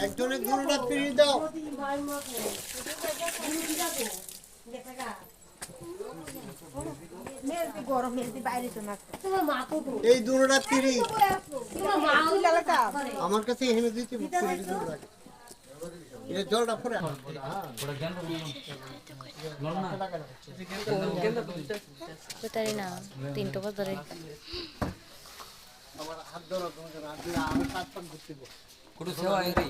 একজনের দুটা ফিরিয়ে দাও। এই দুটা ফিরি আমার কাছে এনে দিতে এটা জলটা পরে না 3টা বাজে আমার হাত ধরো আমি 5 ঘুরতে कुठं सेवा आहे रे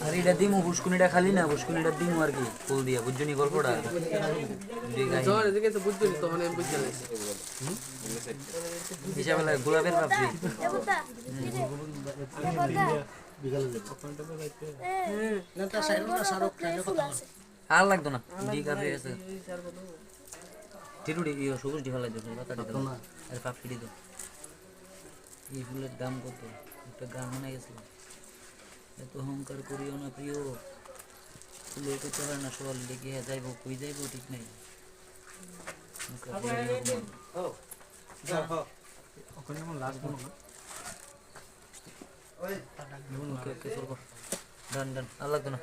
अरे এটা দিমু বুসকুনিটা খালি না বুসকুনিটা দিমু আর কি ফুল দিয়া বুঝছনি গল্পটা জোর এদিকে তো বুঝছনি তখন আমি বুঝতে লাগছি হিসাবে লাগে গোলাপের ভাবছি আর লাগতো না ঠিক আছে আছে টিরুডি সবুজ ডি ফেলাই দিও পাতা দিও না আর পাপ ফিরি দাও এই ফুলের দাম কত একটা গান মনে গেছে এত অহংকার করিও না প্রিয় ফুলের তো চলে না সল দেখে যাইবো কই যাইবো ঠিক নাই ওখানে আমার লাস্ট বলো না ওকে চলবো ডান ডান আর লাগতো না